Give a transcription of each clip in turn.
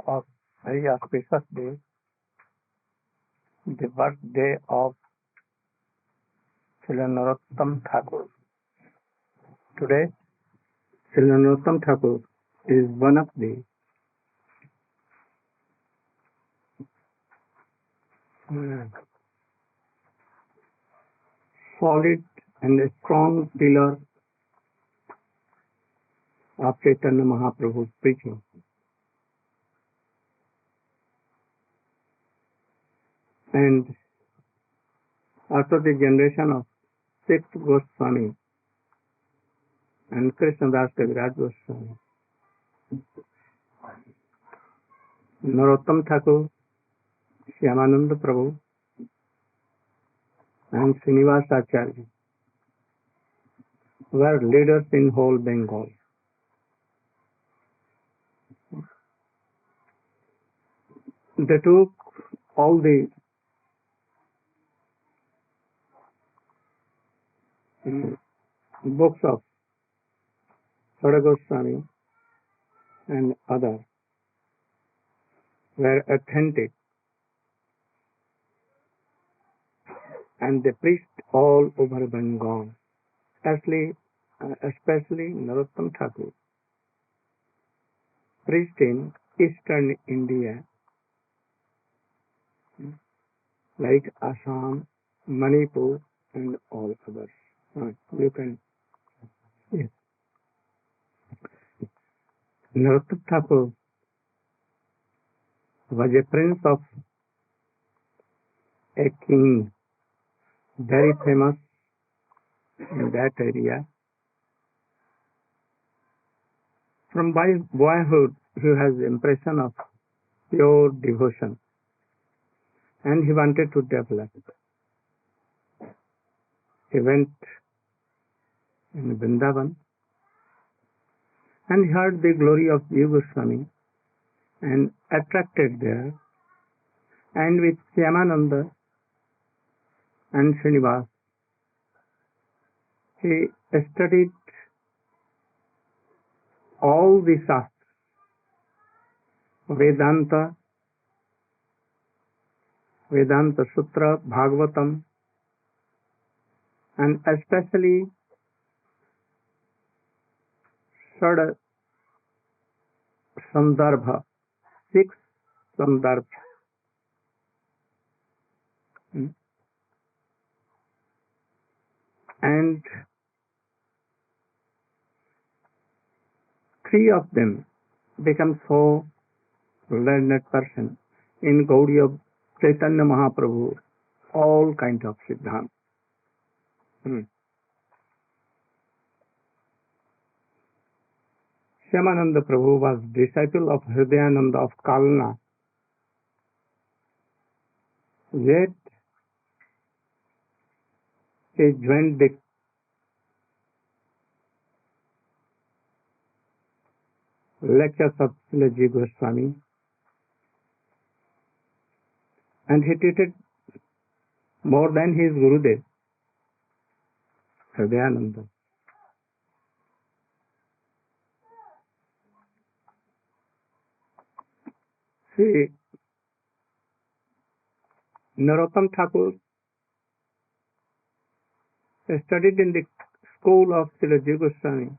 of very auspicious day, the birthday of Srila Narottama Thakura. Today, Srila Narottama Thakura is one of the solid and strong pillar of Chaitanya Mahaprabhu's preaching. And after the generation of sixth Goswami and Krishnadas Kaviraj Goswami, Narottama Thakur, Shyamananda Prabhu, and Srinivas Acharya were leaders in whole Bengal. They took all the books of Srila Goswami and others were authentic, and they preached all over Bengal, especially Narottama Thakur preached in eastern India like Assam, Manipur, and all others. You can yes. Narottama Thakur was a prince of a king, very famous in that area. From boyhood, he has the impression of pure devotion, and he wanted to develop it. He went in Vrindavan and heard the glory of Jiva Goswami and attracted there, and with Shyamananda and Srinivas, he studied all the Shastras, Vedanta Sutra, Bhagavatam, and especially Shad Sandarbha, 6 Sandarbha. And 3 of them become so learned person in Gaudiya of Chaitanya Mahaprabhu, all kind of Siddhanta. Shyamananda Prabhu was disciple of Hridayananda of Kalna, yet he joined the lectures of Srila Jiva Goswami, and he treated more than his Gurudev, Hridayananda. See, Narottama Thakur studied in the school of Srila Jiva Goswami,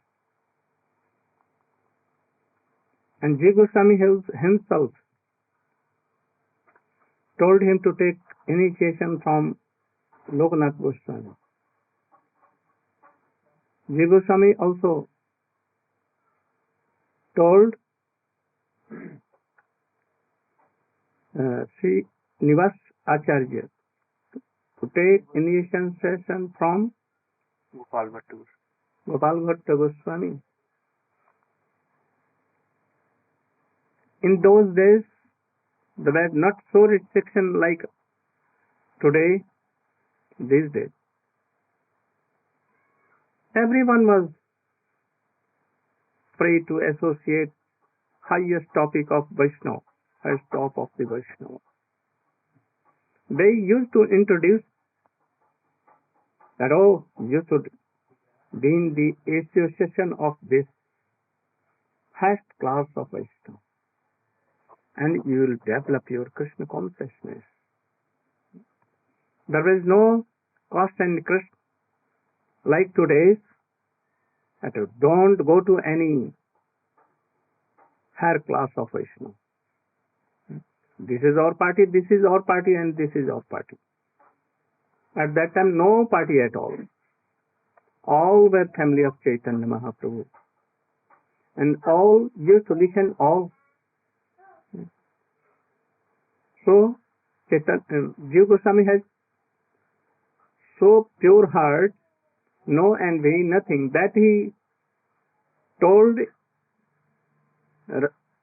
and Jiva Goswami himself told him to take initiation from Lokanath Goswami. Jiva Goswami also told Srinivas Acharya to take initiation from Gopal Bhatta Goswami. In those days, there were not so restriction like today, these days. Everyone was free to associate highest topic of Vaishnava, highest top of the Vaishnava. They used to introduce that, you should be in the association of this highest class of Vaishnava. and you will develop your Krishna consciousness. There is no cost and Krishna like today's. Don't go to any higher class of Vaishnava. This is our party, this is our party, and this is our party. At that time, no party at all. All were family of Chaitanya Mahaprabhu. And all used to listen all. So, Jiva Goswami has so pure heart, no envy, nothing, that he told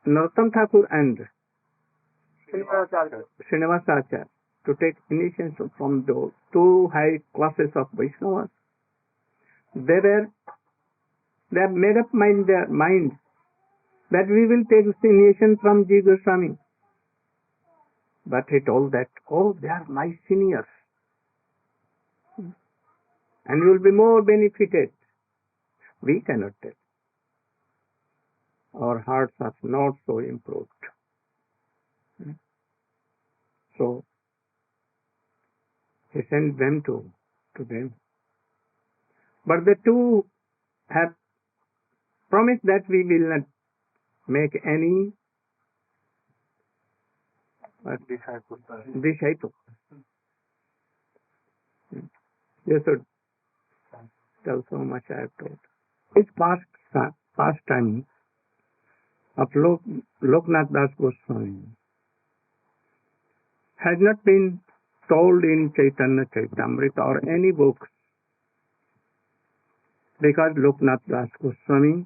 Narottama Thakura and Srinivasacharya to take initiation from those two high classes of Vaishnavas. They have made up their mind that we will take initiation from Jiva Goswami. But he told that, oh, they are my seniors, and you will be more benefited. We cannot tell. Our hearts are not so improved. So he sent them to them. But the two have promised that we will not make any disciple. You should tell so much I have told. It's past time of Loknath Das Goswami has not been told in Chaitanya Charitamrita or any books, because Loknath Das Goswami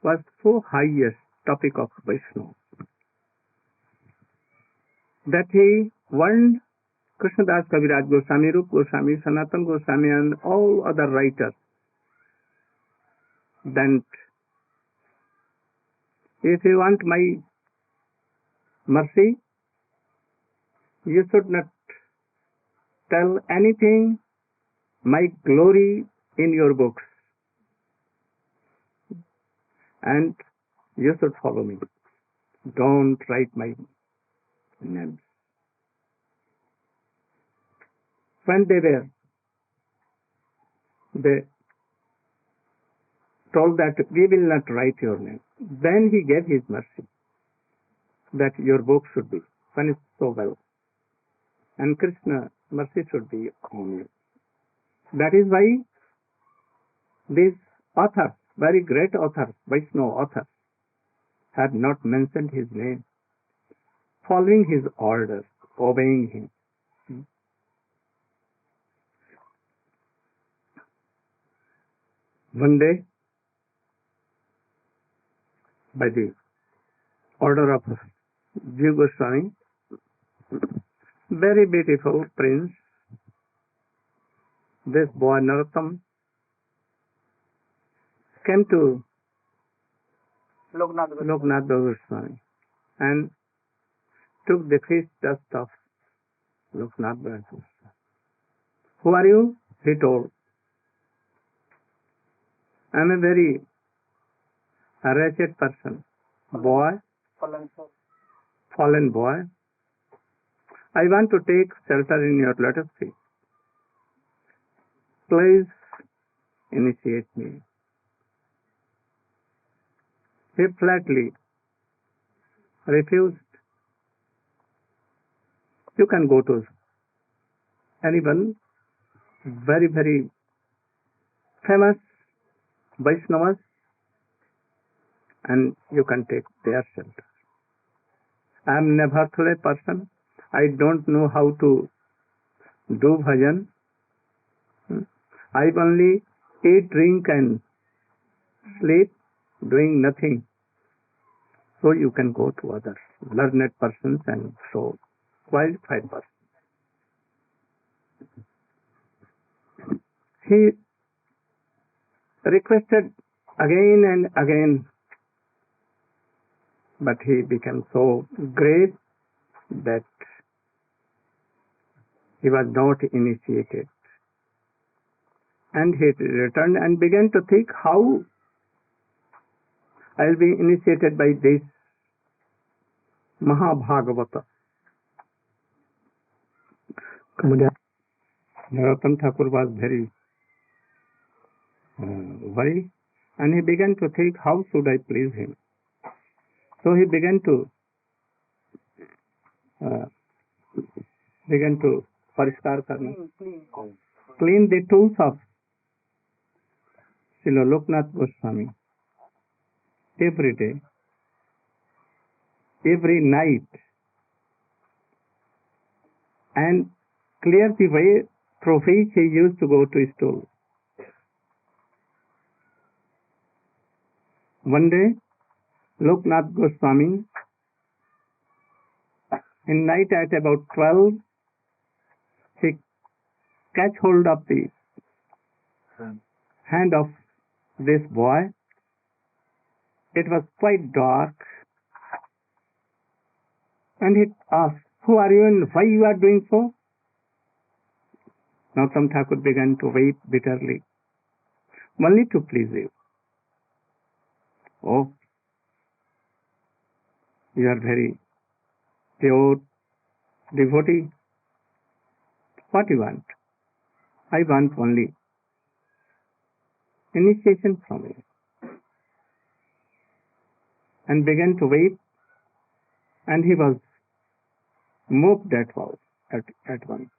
was so highest topic of Vaishnava that he warned Krishnadas Kaviraj Goswami, Rup Goswami, Sanatan Goswami, and all other writers that if you want my mercy, you should not tell anything, my glory, in your books, and you should follow me. Don't write my names. When they told that we will not write your name, then he gave his mercy that your book should be finished so well, and Krishna mercy should be on you. That is why these authors, very great authors, Vaishnava authors, had not mentioned his name, following his orders, obeying him. One day, by the order of Jiva Goswami, very beautiful prince, this boy Narottam, came to Loknath Goswami and took the feet dust of Loknath Goswami. Who are you? He told. I am a very wretched person, boy, fallen boy. I want to take shelter in your lotus feet. Please initiate me. He flatly refused. You can go to anyone, very, very famous Vaishnavas, and you can take their shelter. I am nevertheless a person. I don't know how to do bhajan. I only eat, drink, and sleep, doing nothing. So you can go to others, learned persons, and so qualified persons. He requested again and again, but he became so great that he was not initiated. And he returned and began to think how I will be initiated by this Mahabhagavata. Narottama Thakura was very worried, and he began to think, how should I please him? So he began to परिष्कार करना, clean the tools of Srila Loknath Goswami every day, every night, and clear the way through which he used to go to stool. One day, Loknath Goswami, in night at about 12, he catch hold of the hand of this boy. It was quite dark, and he asked, who are you and why you are doing so? Narottama Thakur began to weep bitterly, only to please you. Oh, you are very pure devotee. What you want? I want only initiation from you. And began to weep, and he was moved at once.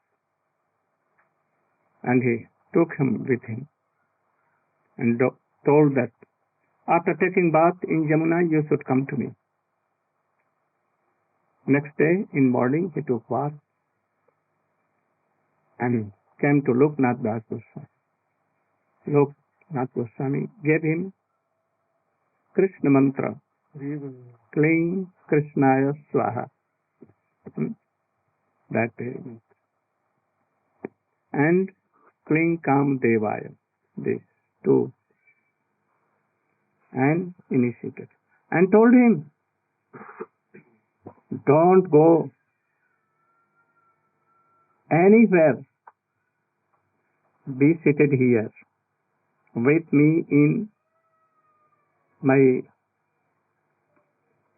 And he took him with him and told that after taking bath in Yamuna, you should come to me. Next day in morning, he took bath and came to Loknath Das Goswami. Loknath Goswami gave him Krishna mantra, Kling Krishnaya Swaha. That day. And Kling Kam Devaya. These two. And initiated. And told him, don't go anywhere. Be seated here with me in my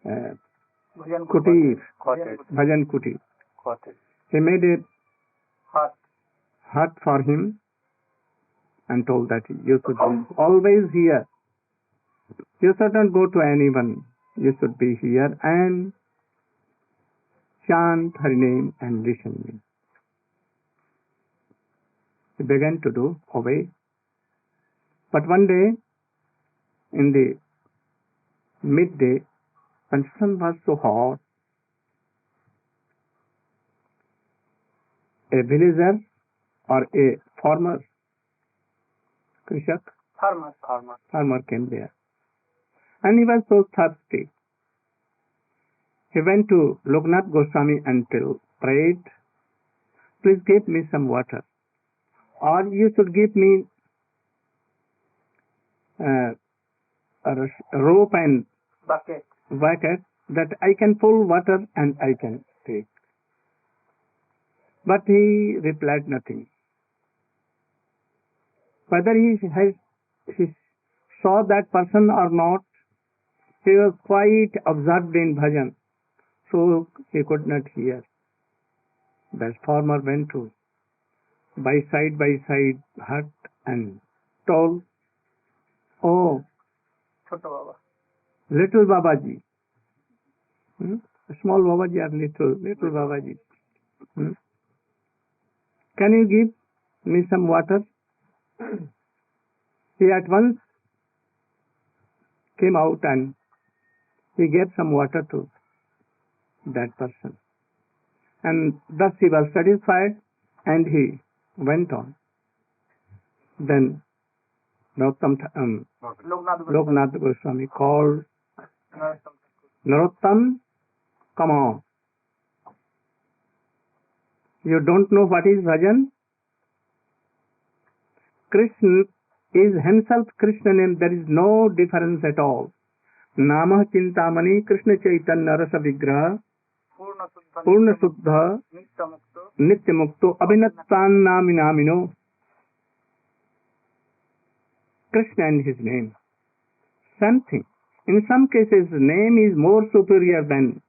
kutir, bhajan kutir. He made a hut for him and told that you should be always here. You shouldn't go to anyone. You should be here and chant her name and listen me. He began to obey. But one day, in the midday, when sun was so hot, a villager or a farmer came there. And he was so thirsty. He went to Loknath Goswami and prayed, please give me some water. Or you should give me a rope and bucket that I can pull water and I can take. But he replied nothing. Whether he saw that person or not, he was quite absorbed in bhajan, so he could not hear. The farmer went to by side hut and told, oh, little Babaji, small Babaji or little Babaji, can you give me some water? He at once came out and he gave some water to that person. And thus he was satisfied and he went on. Then Loknath Goswami called, Narottam, come on. You don't know what is bhajan? Krishna is himself Krishna name. There is no difference at all. Namah Chintamani Krishna Chaitanya Rasa Vigraha Purna Suddha Nitya Mukto Abhinattan Naminamino. Krishna and his name. Something. In some cases, name is more superior than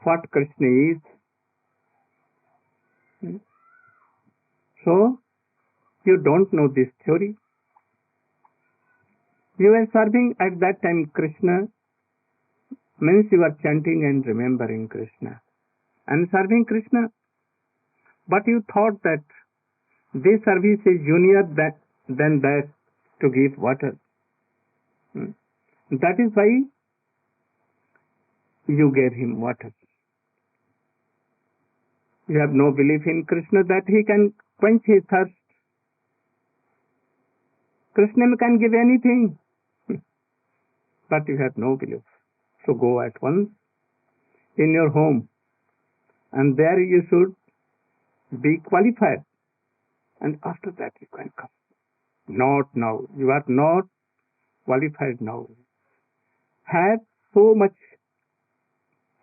what Krishna is. So, you don't know this theory. You are serving at that time Krishna, means you are chanting and remembering Krishna and serving Krishna. But you thought that this service is junior than that to give water. That is why you gave him water. You have no belief in Krishna that he can quench his thirst. Krishna can give anything, but you have no belief. So go at once in your home, and there you should be qualified, and after that you can come. Not now. You are not qualified now. Have so much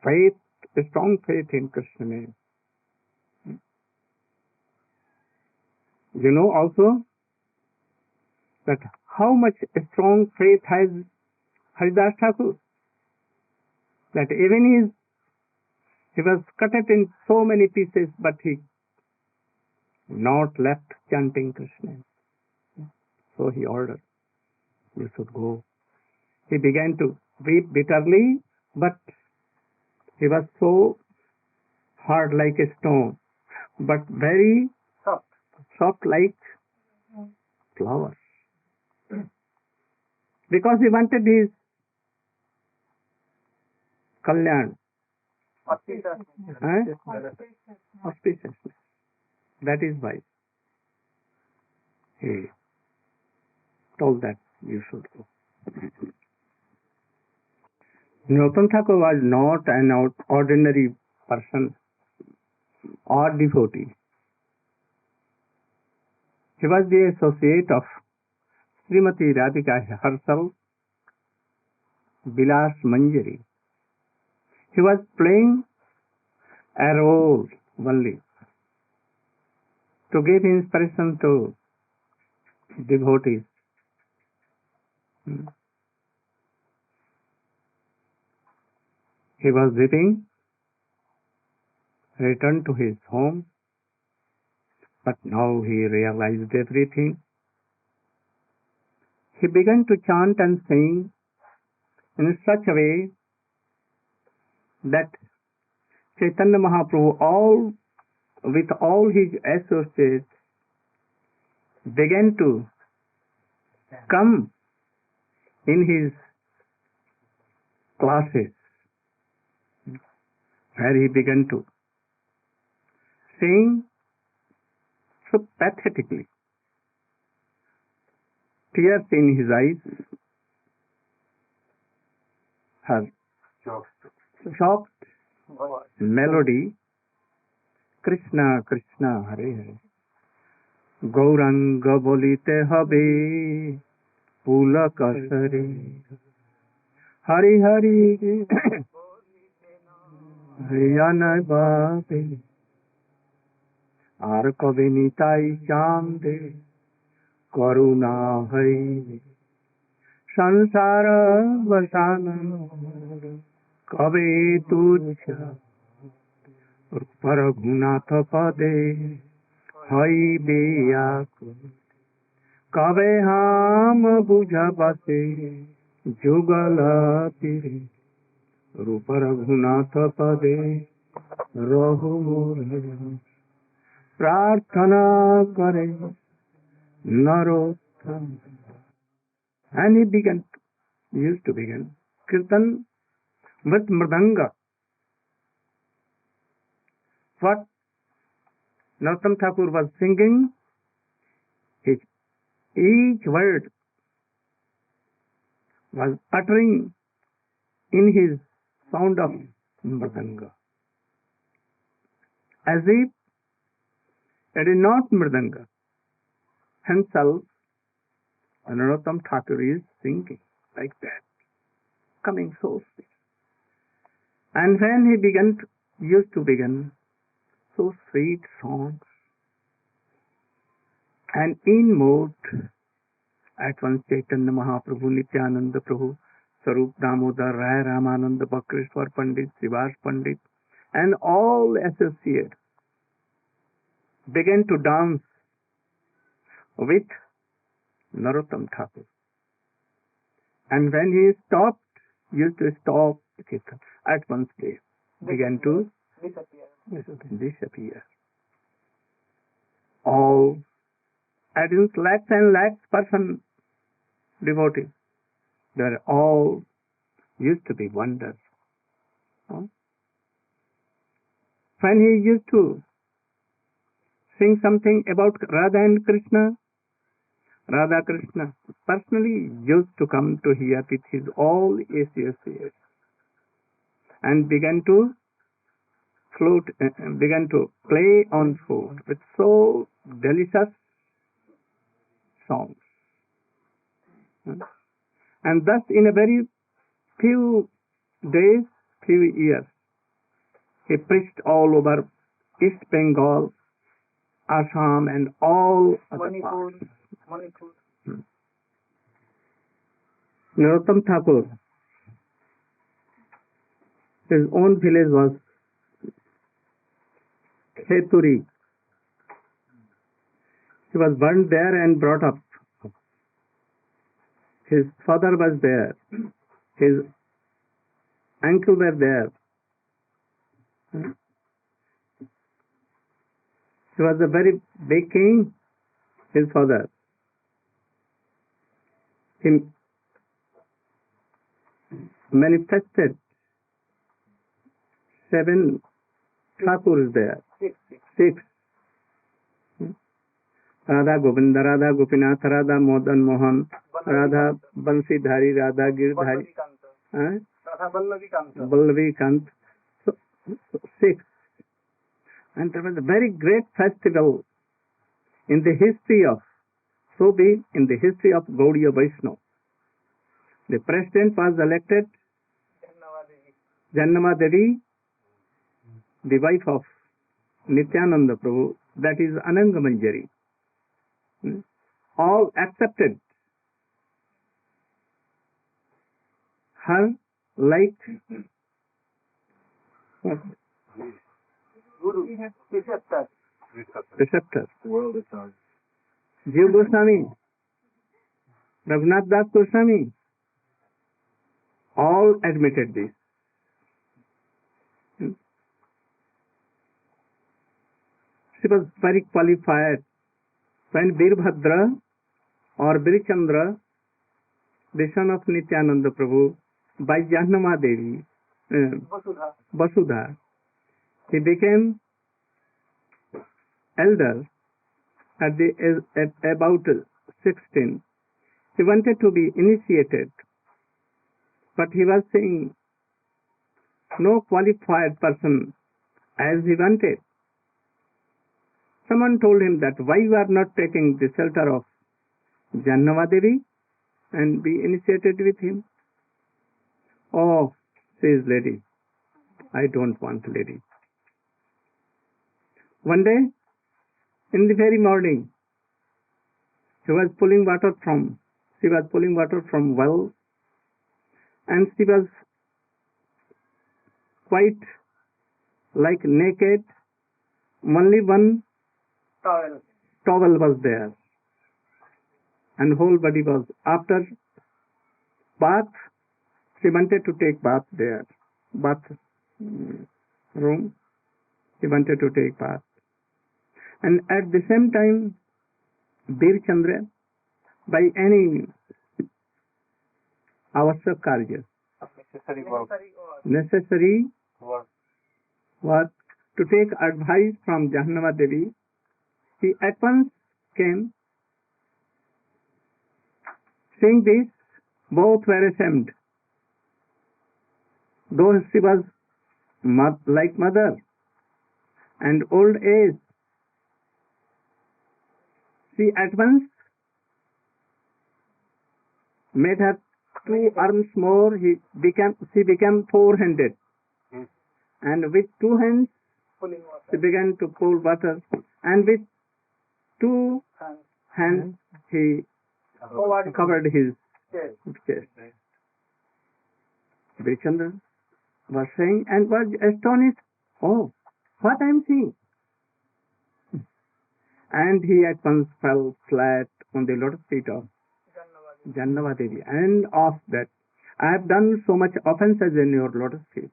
faith, a strong faith in Krishna name. You know also that how much strong faith has Haridas Thakur. That even he was cut up in so many pieces, but he not left chanting Krishna. So he ordered, you should go. He began to weep bitterly, but he was so hard like a stone, but very soft like flowers. Because he wanted his kalyan, auspiciousness. That is why he told that you should go. Narottama Thakur was not an ordinary person or devotee. He was the associate of Srimati Radhika herself, Vilas Manjari. He was playing a role only to give inspiration to devotees. He was weeping, returned to his home, but now he realized everything. He began to chant and sing in such a way that Chaitanya Mahaprabhu, with all his associates, began to come in his classes, where he began to sing so pathetically, tears in his eyes, her soft melody, Krishna Krishna Hare Hare, Gauranga bolite habe pulaka sare, Hari Hari Yana Babe, Ar kabe nitai chande, Karuna hai Sansara vasana, Kabe tuja Paragunatha pade hai beyaku, Kabe ham buja base Jugala pire Rupa Raghunatha pade Rahu more Prarthana kare Narottama. And he used to begin Kirtan with Mridanga. What Narottama Thakur was singing, each word was uttering in his sound of Mridanga. As if it is not Mridanga. Himself, Narottama Thakur is singing like that, coming so sweet. And when he used to begin so sweet songs, and in mood, at once Chaitanya Mahaprabhu, Nityananda Prabhu, Sarup Damodar, Rai Ramananda, Bakrishwar Pandit, Srivas Pandit, and all associates began to dance with Narottama Thakura. And when he stopped, used to stop the kirtan, at once they began to disappear. All audience, lakhs and lakhs person devotees, they are all used to be wonders. When he used to sing something about Radha and Krishna, Radha Krishna personally used to come to hear with his all associates and began to began to play on flute with so delicious songs. And thus in a very few days, few years, he preached all over East Bengal, Assam and all other parts. Narottama Thakura, his own village was Kheturi. He was born there and brought up. His father was there. His uncle were there. He was a very big king, his father. He manifested 7 Thakurs there. 6. Radha Govinda, Radha Gopinath, Radha Modan Mohan, Radha Bansidhari, Radha Girdhari, Ballavi Kant. So 6. And there was a very great festival in the history of, so big in the history of Gaudiya Vaishnava. The president was elected Jannama Devi, the wife of Nityananda Prabhu, that is Ananga Manjari. All accepted her like Guru, preceptor. world is ours. Jiv Goswami, Raghunath Das Goswami, all admitted this. She was very qualified. When Birbhadra or Birchandra, the son of Nityananda Prabhu, by Jannama Devi, Vasudha, he became elder at about 16. He wanted to be initiated, but he was saying no qualified person as he wanted. Someone told him that why you are not taking the shelter of Jannama Devi and be initiated with him. Oh, says lady, I don't want lady. One day, in the very morning, she was pulling water from well, and she was quite like naked. Only one towel was there, and whole body was. After bath, she wanted to take bath there, bath room. She wanted to take bath, and at the same time, Bir Chandra, by any avasyak karya, necessary work, to take advice from Jannama Devi, he at once came. Seeing this, both were ashamed. Though she was like mother and old age, she at once made her 2 arms more. She became 4-handed, and with 2 hands she began to pour water, and with 2 hands he covered his chest. Birchandra was saying and was astonished. Oh, what I am seeing? And he at once fell flat on the lotus feet of Jannava Devi and asked that, I have done so much offenses in your lotus feet.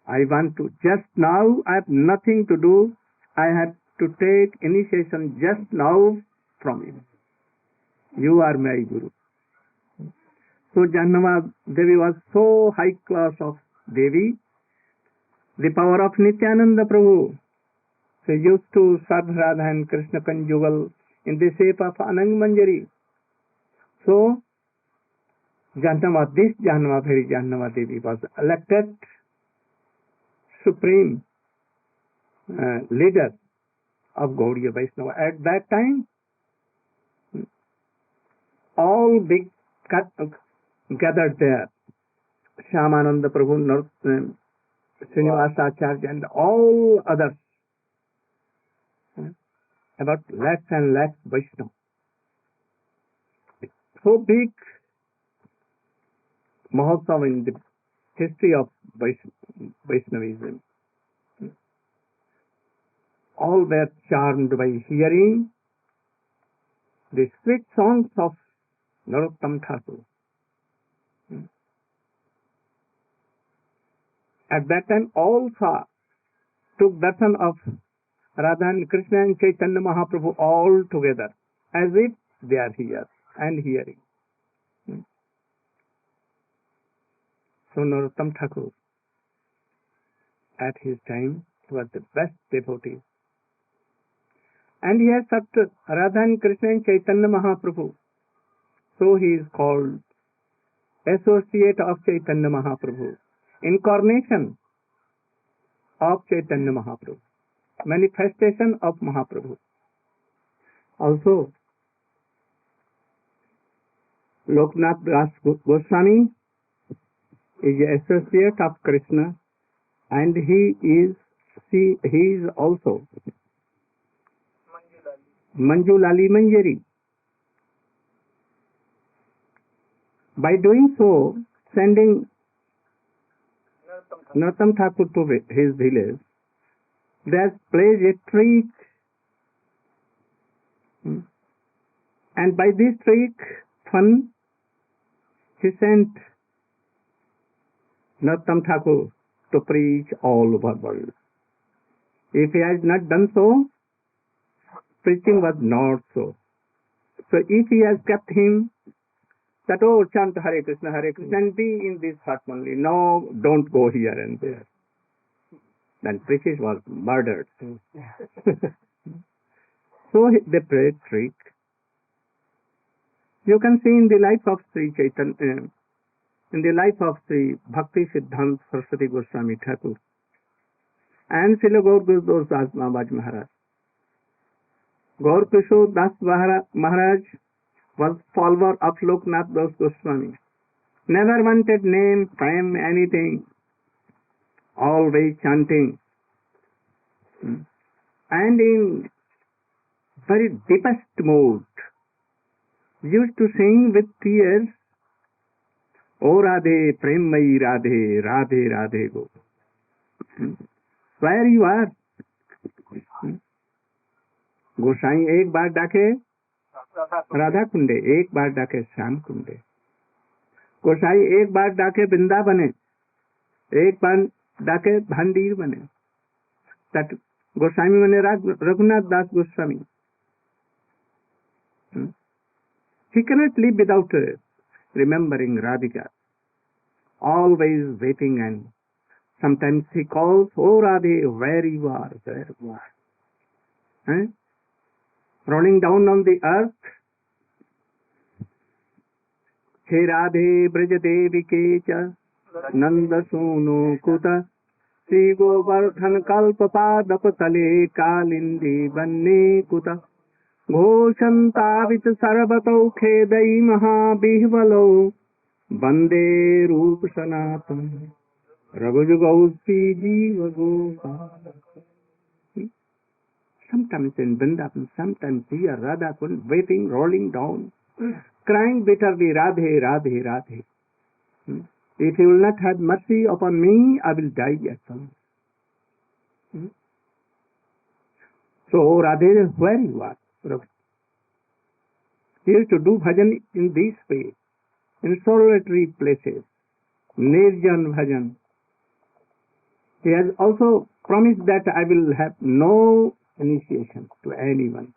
I want to, just now I have nothing to do. I have to take initiation just now from you. You are my Guru. So Jannava Devi was so high class of Devi, the power of Nityananda Prabhu. She used to serve Radha and Krishna conjugal in the shape of Anang Manjari. So Jannava, this Jannava, very Jannava Devi was elected supreme leader of Gaudiya Vaishnava. At that time, all big gathered there. Shyamananda Prabhu, Srinivasacharya and all others. About lakhs and lakhs Vaishnava. So big Mahotsav in the history of Vaishnavism. All were charmed by hearing the sweet songs of Narottama Thakura. At that time, all took darshan of Radha and Krishna and Chaitanya Mahaprabhu all together, as if they are here and hearing. So Narottama Thakura, at his time, was the best devotee. And he has served Radha and Krishna and Chaitanya Mahaprabhu. So he is called associate of Chaitanya Mahaprabhu, incarnation of Chaitanya Mahaprabhu, manifestation of Mahaprabhu. Also, Loknath Das Goswami is associate of Krishna, and he is also Manjulali Manjari. By doing so, sending Narottama Thakur to his village, they have played a trick, and by this trick, fun, he sent Narottama Thakur to preach all over the world. If he had not done so, preaching was not so. So if he has kept him, that, oh, chant Hare Krishna, and be in this hut only. No, don't go here and there. Then Prishis was murdered. So they played trick. You can see in the life of Sri Chaitanya, in the life of Sri Bhakti Siddhanta Saraswati Goswami Thakur and Srila Gaur Guru Das Maharaj. Gaur Kishore Das Maharaj was follower of Loknath Das Goswami. Never wanted name, fame, anything. Always chanting. And in very deepest mood, used to sing with tears, O Radhe, Premmayi Radhe, Radhe, Radhe Go. Where you are? गोसाई एक बार डाके राधा कुंडे, एक बार डाके श्याम कुंडे. गोसाई एक बार डाके वृंदावने, एक बार डाके भांडीर बने. That Goswami mane Raghunath Das Goswami. He cannot live without remembering Radhika. Always waiting, and sometimes he calls, Oh Radhe, where you are, where you are. Rolling down on the earth. He Radhe Brajadevi Kecha Nanda Sono Kuta Sri Govardhan Kalpapadapatale Kalindi Vanne Kuta Ghoshantavit Sarvatau Khedai Mahabihvalo Bande Rup Sanatan Ragujugausi Jiva Gopala. Sometimes in Vrindavan, sometimes here, Radha Kund, waiting, rolling down, crying bitterly, Radhe, Radhe, Radhe. If he will not have mercy upon me, I will die at once. So, Radhe, where you are? He used to do bhajan in this way, in solitary places, nirjan bhajan. He has also promised that I will have no initiation to anyone.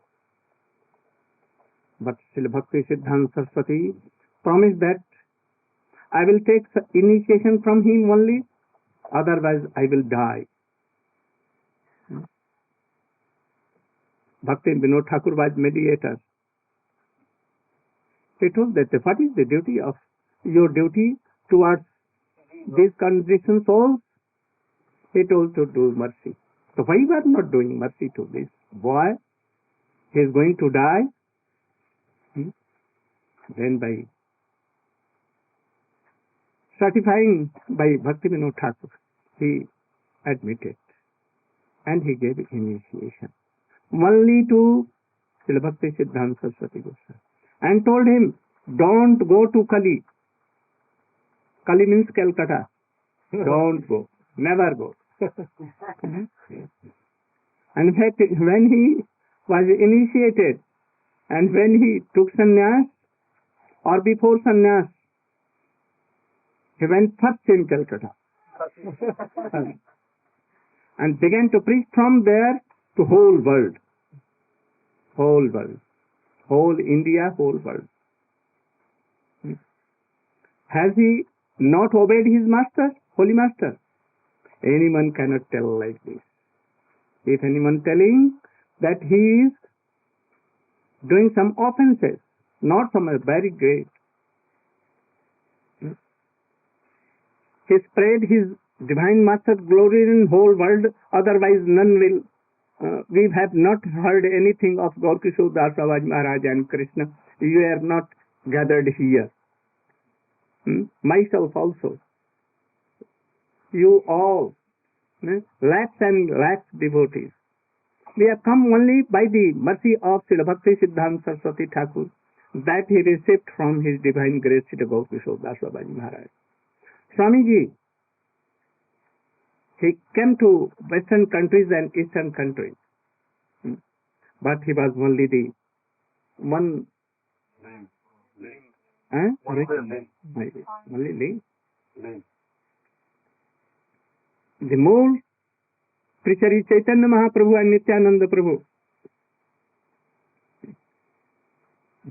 But Srila Bhakti Siddhanta Saraswati promised that I will take initiation from him only, otherwise I will die. Bhakti Vinod Thakur was mediator. He told that what is the duty of your duty towards these conditioned souls? He told to do mercy. So why you are not doing mercy to this boy? He is going to die. Then by certifying by Bhakti Vinod Thakur, he admitted and he gave initiation only to Srila Bhakti Siddhanta Saraswati Goswami and told him, don't go to Kali. Kali means Calcutta. Don't go. Never go. And in fact, when he was initiated and when he took sannyas or before sannyas, he went first in Calcutta and began to preach from there to whole world. Whole world. Whole India, whole world. Has he not obeyed his master, holy master? Anyone cannot tell like this. If anyone telling that he is doing some offenses, not some very great, he spread his divine master's glory in whole world, otherwise none will. We have not heard anything of Gaur Kishore Das Babaji Maharaj and Krishna. You are not gathered here. Myself also. You all, lakhs and lakhs devotees. We have come only by the mercy of Srila Bhakti Siddhanta Saraswati Thakur, that he received from his divine grace Srila Gaur Kishore Das Babaji Maharaj. Swamiji, he came to Western countries and Eastern countries, but he was only the one. Only link. The more preacher is Chaitanya Mahaprabhu and Nityananda Prabhu.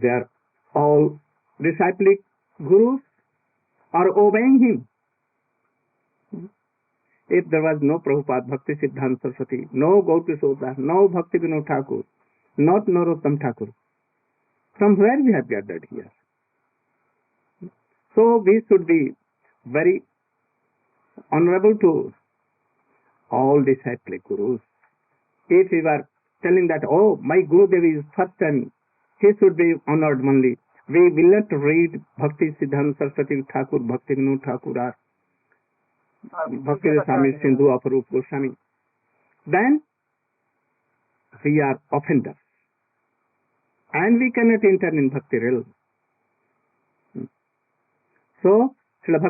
They are all disciplic gurus are obeying him. If there was no Prabhupada, Bhakti Siddhanta Saraswati, no Gaur Kishore Das, no Bhakti Vinod Thakur, not Narottama Thakura, from where we have gathered here? So we should be very honorable to all disciplic gurus. If we were telling that, oh, my Gurudev is first and he should be honored only, we will not read Bhakti Siddhanta Saraswati Thakur, Bhakti Vinod Thakur, or Bhakti Swami Sindhu of Rupa Goswami. Then we are offenders and we cannot enter in Bhakti realm. So, Srila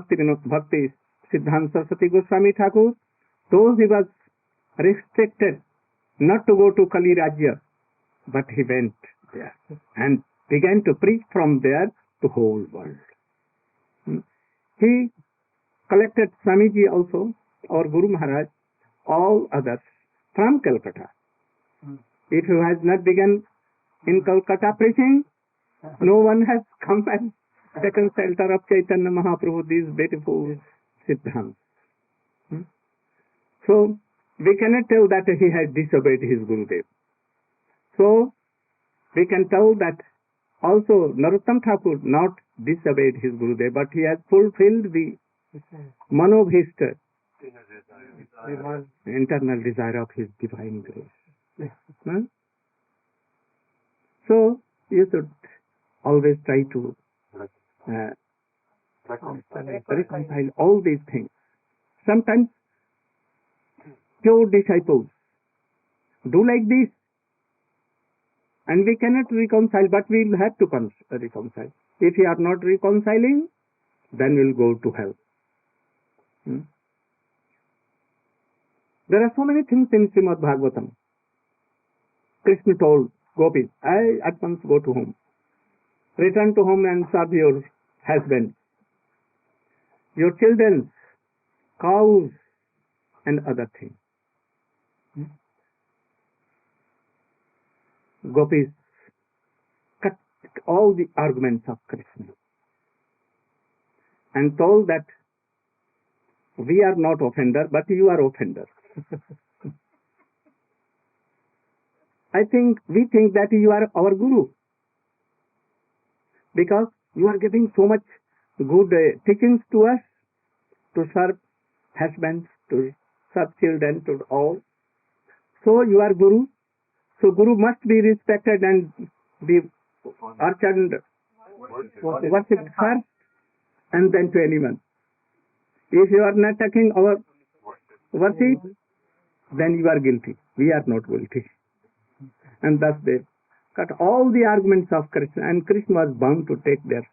Bhakti Siddhanta Saraswati Goswami Thakur, though he was restricted not to go to Kali Rajya, but he went there and began to preach from there to whole world. He collected Swamiji also, or Guru Maharaj, all others from Calcutta. If he has not begun in Calcutta preaching, no one has come and taken shelter of Chaitanya Mahaprabhu, these beautiful Siddhants. So, we cannot tell that he has disobeyed his Gurudev. So, we can tell that also Narottama Thakur not disobeyed his Gurudev, but he has fulfilled the manobhishta, internal desire of his divine grace. So, you should always try to reconcile all these things. Sometimes pure disciples do like this, and we cannot reconcile, but we will have to reconcile. If we are not reconciling, then we will go to hell. Hmm? There are so many things in Srimad Bhagavatam. Krishna told gopis, I at once go to home. Return to home and serve your husband, your children, cows, and other things. Gopis cut all the arguments of Krishna and told that we are not offender, but you are offender. We think that you are our guru because you are giving so much good teachings to us to serve husbands, to serve children, to all. So you are guru. So guru must be respected and be urged, worshipped first and then to anyone. If you are not taking our worship, then you are guilty. We are not guilty. And thus they cut all the arguments of Krishna, and Krishna was bound to take their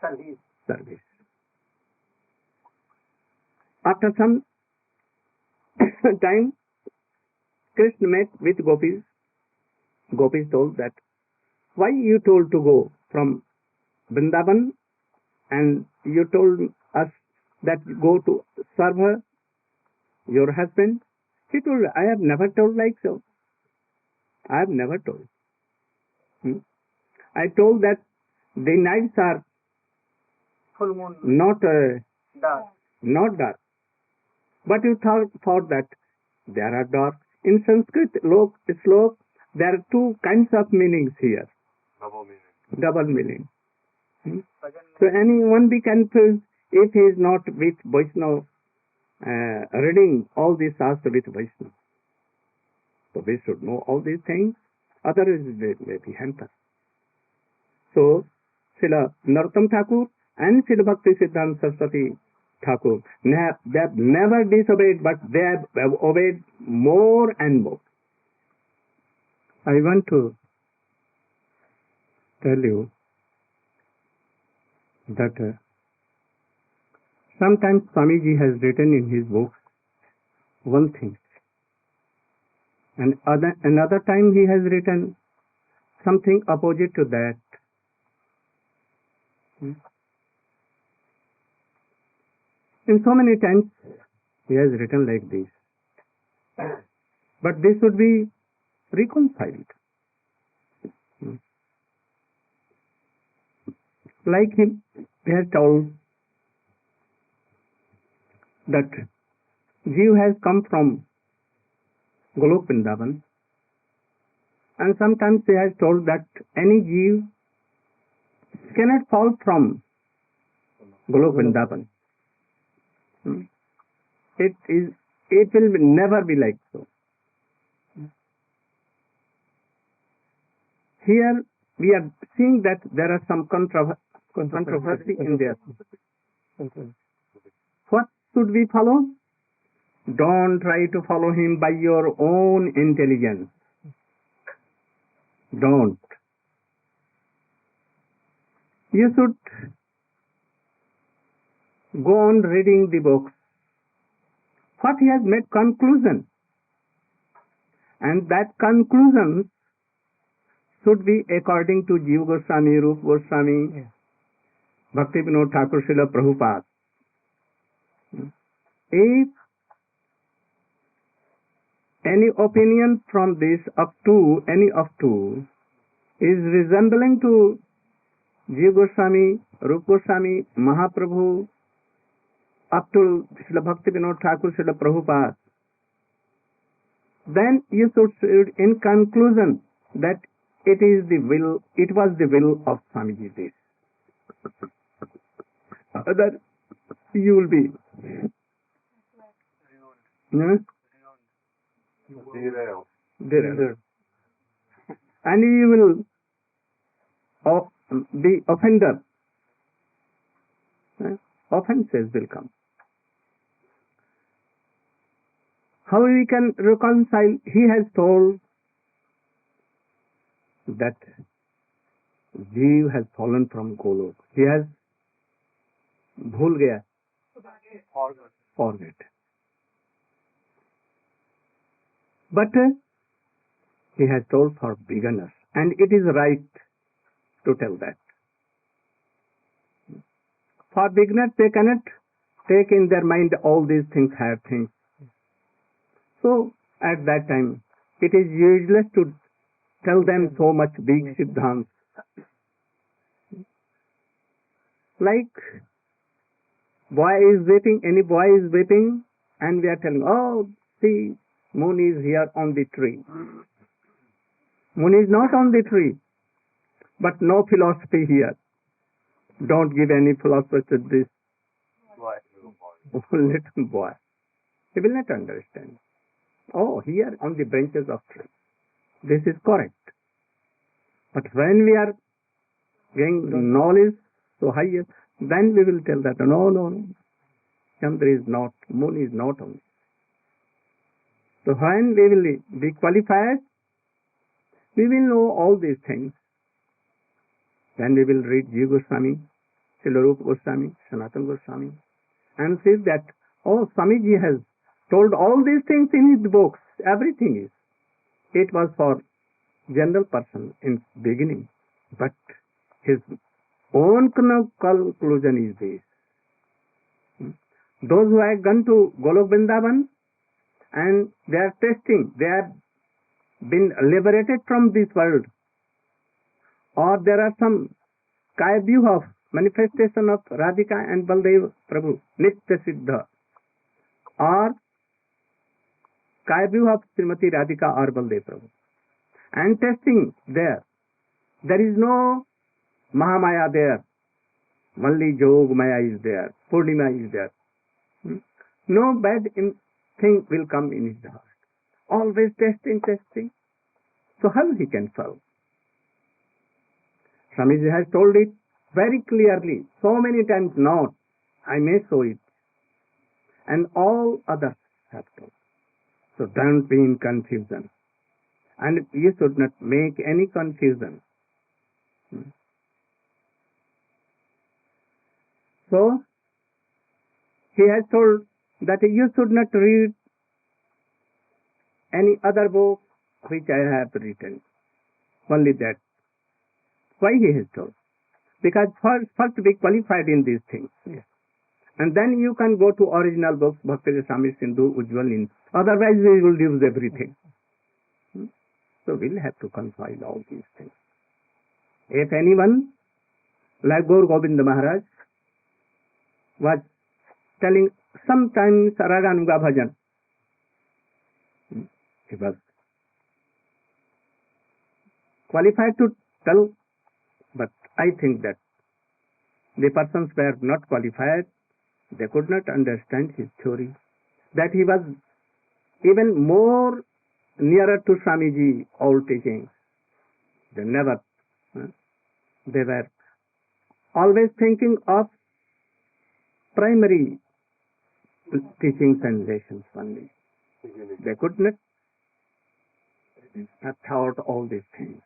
service. After some time, Krishna met with gopis. Gopis told that, why you told to go from Vrindavan and you told us that go to serve her, your husband? He told, I have never told like so. I have never told. I told that the nights are not dark. But you thought that there are dark. In Sanskrit slok, there are two kinds of meanings here. Double meaning. So anyone be confused if he is not with Vaishnava, reading all these Shastra with Vaishnava. So we should know all these things. Otherwise they may be hampered. So Srila Narottama Thakura and Srila Bhakti Siddhanta Saraswati Thakur, they have never disobeyed, but they have obeyed more and more. I want to tell you that sometimes Swamiji has written in his books one thing, and another time he has written something opposite to that. In so many times he has written like this. But this should be reconciled. Like him, he has told that Jeev has come from Golok Vrindavan, and sometimes he has told that any Jeev cannot fall from Golok Vrindavan. It will never be like so. Here we are seeing that there are some controversy in there. What should we follow? Don't try to follow him by your own intelligence. Don't. You should go on reading the books. What he has made conclusion. And that conclusion should be according to Jiva Goswami, Rupa Goswami, Bhakti Vinod Thakur, Srila Prabhupada. If any opinion from this any of two is resembling to Jiva Goswami, Rupa Goswami, Mahaprabhu, up to Srila Bhakti Vinod Thakur, Srila Prabhupada, then you should in conclusion that it was the will of Swamiji this. Other you will be derailed. And you will be offender. Offenses will come. How we can reconcile? He has told that Jeev has fallen from Golok. He has bhul gaya. forget. But he has told for beginners, and it is right to tell that. For beginners, they cannot take in their mind all these things, have things. So, at that time, it is useless to tell them so much big siddhants. Like, boy is weeping, any boy is weeping, and we are telling, oh, see, moon is here on the tree. Moon is not on the tree, but no philosophy here. Don't give any philosophy to this little boy. He will not understand. Oh, here on the branches of tree. This is correct. But when we are getting knowledge so high, then we will tell that, no. Chandra is not, moon is not on. So when we will be qualified, we will know all these things. Then we will read Jiva Goswami, Srila Rupa Goswami, Sanatana Goswami, and see that, oh, Swamiji has told all these things in his books. Everything is. It was for general person in beginning, but his own conclusion is this. Those who have gone to Golok Vrindavan and they are testing, they have been liberated from this world, or there are some Kaya view of manifestation of Radhika and Baldev Prabhu, Nitya Siddha, or Kaya view of Srimati Radhika or Baldev Prabhu, and testing there is no Mahamaya there, only Jog Maya is there, Purnima is there. No bad thing will come in his heart. Always testing. So how he can solve? Swamiji has told it very clearly, so many times not. I may show it. And all others have told. So don't be in confusion. And you should not make any confusion. So, he has told that you should not read any other book which I have written. Only that. Why he has told? Because first be qualified in these things. Yes. And then you can go to original books, Bhakti Rasamrita Sindhu, Ujjwal in. Otherwise we will lose everything. So we'll have to confide all these things. If anyone, like Gaur Govinda Maharaj, was telling sometimes Raganuga Bhajan, he was qualified to tell, but I think that the persons were not qualified, they could not understand his theory, that he was even more nearer to Swamiji, all teachings. They never, they were always thinking of primary teachings and lessons only. They could not have thought all these things.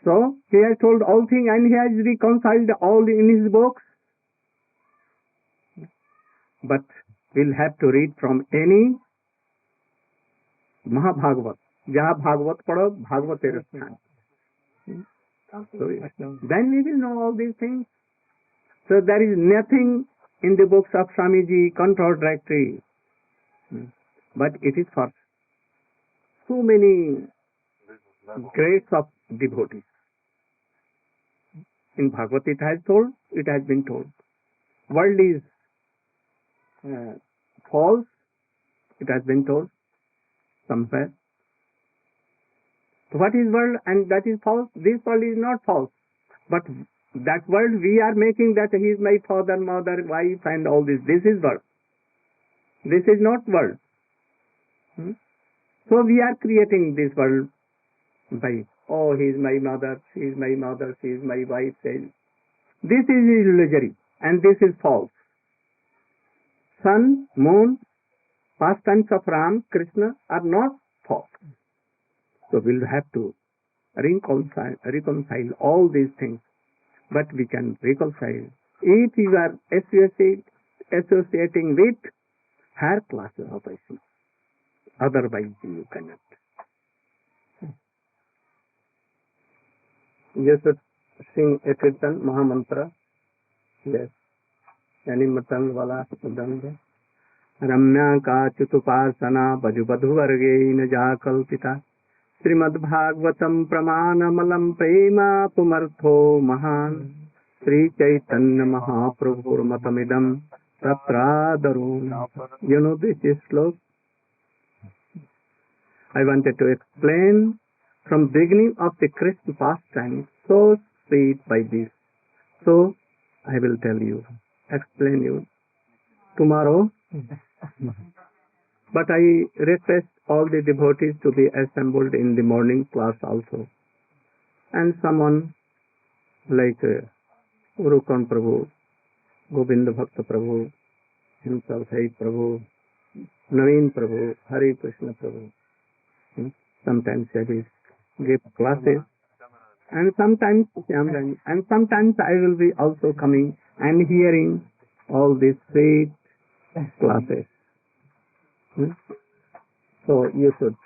So, he has told all things and he has reconciled all in his books. But we'll have to read from any Mahabhagavat. Jaha Bhagavat padho, Bhagavat Erasthan. So, then we will know all these things. So there is nothing in the books of Swamiji contradictory. But it is for so many grades of devotees. In Bhagavad it has been told. World is false, it has been told somewhere. So what is world and that is false? This world is not false. But that world we are making, that he is my father, mother, wife and all this. This is world. This is not world. So we are creating this world by, oh, he is my mother, she is my mother, she is my wife. This is illusory and this is false. Sun, moon, pastimes of Ram, Krishna are not false. So we'll have to reconcile all these things. But we can reconcile If you are associating with higher classes of Vaishnava, otherwise you cannot. You should sing a kirtan, Mahamantra. Yes. Any matan wala dande. Ramya ka chutupasana bajubadhu varge naja kalpita. Srimad Bhagavatam Pramanamalam Prema Pumartho Mahan Sri Chaitanya Mahaprabhur Matamidam Tatradarun. You know this is slok? I wanted to explain from beginning of the Krishna pastime, so sweet by this. So I will tell you, explain you tomorrow. But I request all the devotees to be assembled in the morning class also. And someone like Urukan Prabhu, Govinda Bhakta Prabhu, himself Hai Prabhu, Naveen Prabhu, Hari Krishna Prabhu. Sometimes I will give classes, and sometimes I will be also coming and hearing all these sweet classes. So you should